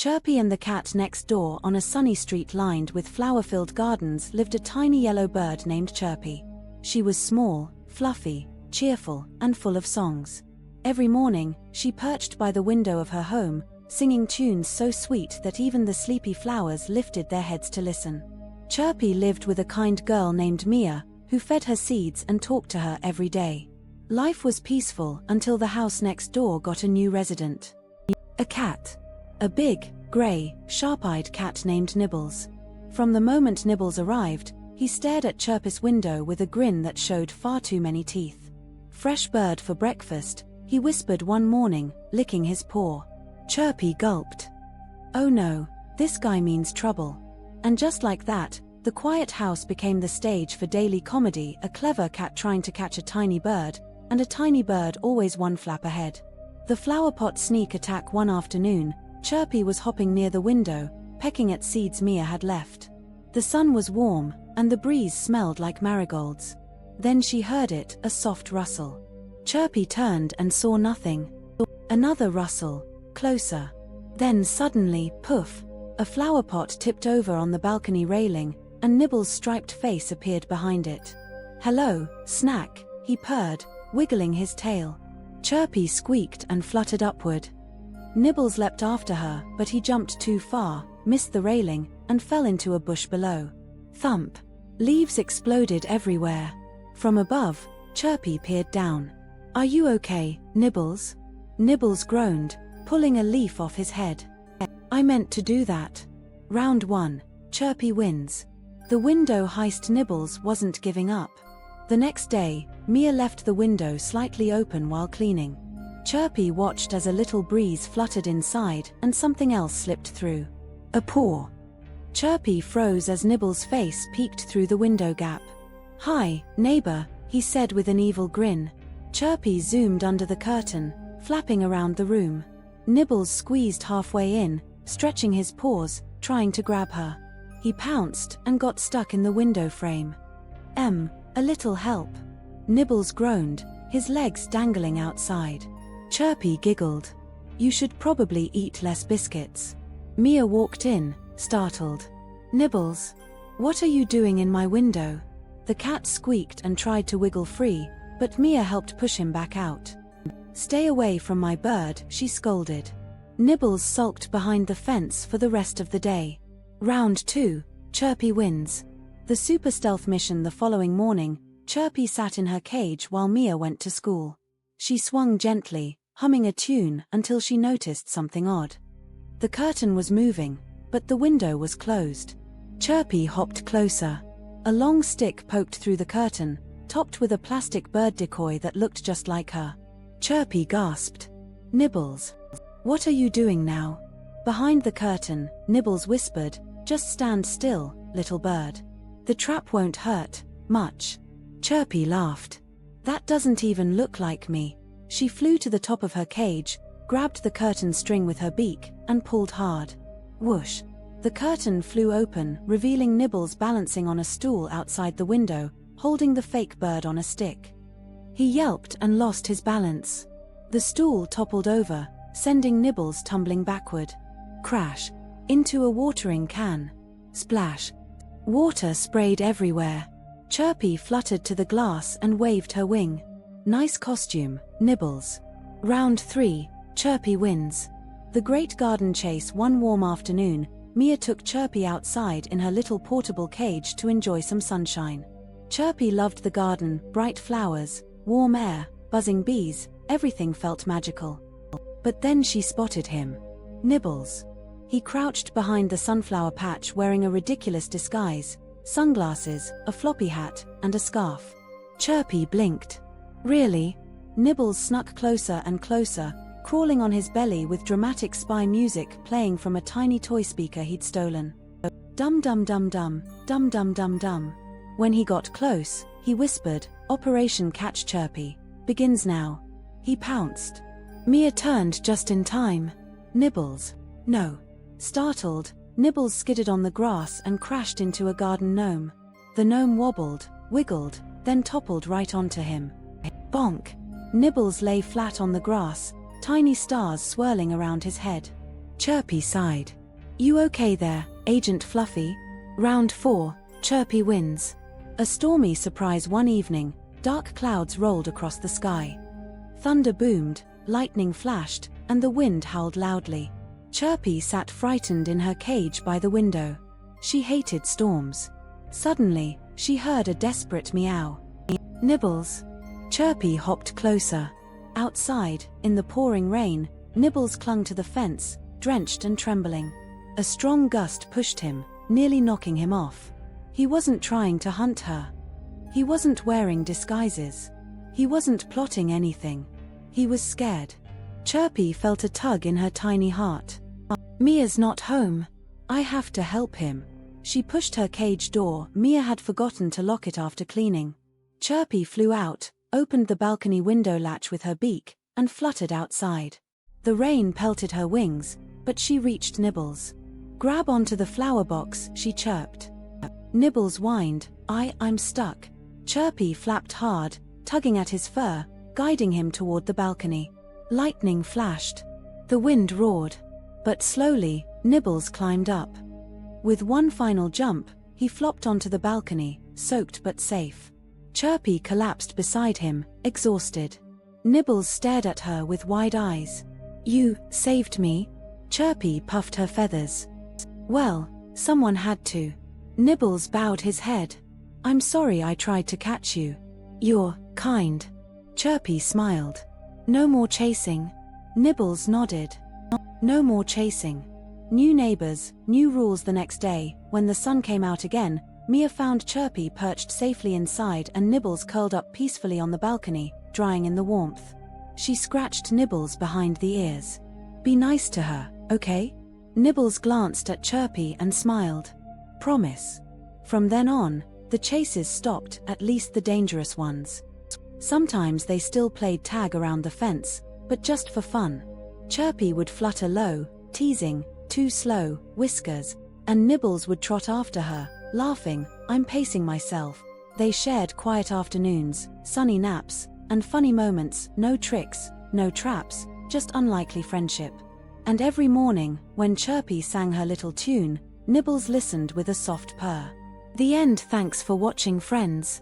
Chirpy and the cat next door on a sunny street lined with flower-filled gardens lived a tiny yellow bird named Chirpy. She was small, fluffy, cheerful, and full of songs. Every morning, she perched by the window of her home, singing tunes so sweet that even the sleepy flowers lifted their heads to listen. Chirpy lived with a kind girl named Mia, who fed her seeds and talked to her every day. Life was peaceful until the house next door got a new resident. A cat. A big, grey, sharp-eyed cat named Nibbles. From the moment Nibbles arrived, he stared at Chirpy's window with a grin that showed far too many teeth. "Fresh bird for breakfast," he whispered one morning, licking his paw. Chirpy gulped. "Oh no, this guy means trouble." And just like that, the quiet house became the stage for daily comedy, a clever cat trying to catch a tiny bird, and a tiny bird always one flap ahead. The flower pot sneak attack one afternoon, Chirpy was hopping near the window, pecking at seeds Mia had left. The sun was warm, and the breeze smelled like marigolds. Then she heard it, a soft rustle. Chirpy turned and saw nothing. Another rustle, closer. Then suddenly, poof, a flower pot tipped over on the balcony railing, and Nibbles' striped face appeared behind it. "Hello, snack," he purred, wiggling his tail. Chirpy squeaked and fluttered upward. Nibbles leapt after her, but he jumped too far, missed the railing, and fell into a bush below. Thump! Leaves exploded everywhere. From above, Chirpy peered down. "Are you okay, Nibbles?" Nibbles groaned, pulling a leaf off his head. "I meant to do that." Round 1. Chirpy wins. The window heist. Nibbles wasn't giving up. The next day, Mia left the window slightly open while cleaning. Chirpy watched as a little breeze fluttered inside and something else slipped through. A paw. Chirpy froze as Nibbles' face peeked through the window gap. "Hi, neighbor," he said with an evil grin. Chirpy zoomed under the curtain, flapping around the room. Nibbles squeezed halfway in, stretching his paws, trying to grab her. He pounced and got stuck in the window frame. A little help." Nibbles groaned, his legs dangling outside. Chirpy giggled. "You should probably eat less biscuits." Mia walked in, startled. "Nibbles, what are you doing in my window?" The cat squeaked and tried to wiggle free, but Mia helped push him back out. "Stay away from my bird," she scolded. Nibbles sulked behind the fence for the rest of the day. Round 2. Chirpy wins. The super stealth mission. The following morning, Chirpy sat in her cage while Mia went to school. She swung gently, humming a tune until she noticed something odd. The curtain was moving, but the window was closed. Chirpy hopped closer. A long stick poked through the curtain, topped with a plastic bird decoy that looked just like her. Chirpy gasped. "Nibbles, what are you doing now?" Behind the curtain, Nibbles whispered, "Just stand still, little bird. The trap won't hurt much." Chirpy laughed. "That doesn't even look like me." She flew to the top of her cage, grabbed the curtain string with her beak, and pulled hard. Whoosh! The curtain flew open, revealing Nibbles balancing on a stool outside the window, holding the fake bird on a stick. He yelped and lost his balance. The stool toppled over, sending Nibbles tumbling backward. Crash! Into a watering can. Splash! Water sprayed everywhere. Chirpy fluttered to the glass and waved her wing. "Nice costume, Nibbles." Round 3. Chirpy wins. The great garden chase. One warm afternoon, Mia took Chirpy outside in her little portable cage to enjoy some sunshine. Chirpy loved the garden, bright flowers, warm air, buzzing bees, everything felt magical. But then she spotted him. Nibbles. He crouched behind the sunflower patch wearing a ridiculous disguise, sunglasses, a floppy hat, and a scarf. Chirpy blinked. "Really?" Nibbles snuck closer and closer, crawling on his belly with dramatic spy music playing from a tiny toy speaker he'd stolen. "Dum dum dum dum, dum dum dum dum." When he got close, he whispered, "Operation Catch Chirpy begins now." He pounced. Mia turned just in time. "Nibbles, no." Startled, Nibbles skidded on the grass and crashed into a garden gnome. The gnome wobbled, wiggled, then toppled right onto him. Bonk! Nibbles lay flat on the grass, tiny stars swirling around his head. Chirpy sighed. You okay there, Agent Fluffy? Round 4, Chirpy wins. A stormy surprise one evening, dark clouds rolled across the sky. Thunder boomed, lightning flashed, and the wind howled loudly. Chirpy sat frightened in her cage by the window. She hated storms. Suddenly, she heard a desperate meow. Nibbles. Chirpy hopped closer. Outside, in the pouring rain, Nibbles clung to the fence, drenched and trembling. A strong gust pushed him, nearly knocking him off. He wasn't trying to hunt her. He wasn't wearing disguises. He wasn't plotting anything. He was scared. Chirpy felt a tug in her tiny heart. Mia's not home. I have to help him. She pushed her cage door. Mia had forgotten to lock it after cleaning. Chirpy flew out, opened the balcony window latch with her beak, and fluttered outside. The rain pelted her wings, but she reached Nibbles. Grab onto the flower box, she chirped. Nibbles whined, I'm stuck. Chirpy flapped hard, tugging at his fur, guiding him toward the balcony. Lightning flashed. The wind roared. But slowly, Nibbles climbed up. With one final jump, he flopped onto the balcony, soaked but safe. Chirpy collapsed beside him, exhausted. Nibbles stared at her with wide eyes. You saved me? Chirpy puffed her feathers. Well, someone had to. Nibbles bowed his head. I'm sorry I tried to catch you. You're kind. Chirpy smiled. No more chasing. Nibbles nodded. No more chasing. New neighbors, new rules the next day. When the sun came out again, Mia found Chirpy perched safely inside and Nibbles curled up peacefully on the balcony, drying in the warmth. She scratched Nibbles behind the ears. Be nice to her, okay? Nibbles glanced at Chirpy and smiled. Promise. From then on, the chases stopped, at least the dangerous ones. Sometimes they still played tag around the fence, but just for fun. Chirpy would flutter low, teasing, too slow, whiskers, and Nibbles would trot after her, laughing, I'm pacing myself. They shared quiet afternoons, sunny naps, and funny moments, no tricks, no traps, just unlikely friendship. And every morning, when Chirpy sang her little tune, Nibbles listened with a soft purr. The end. Thanks for watching, friends.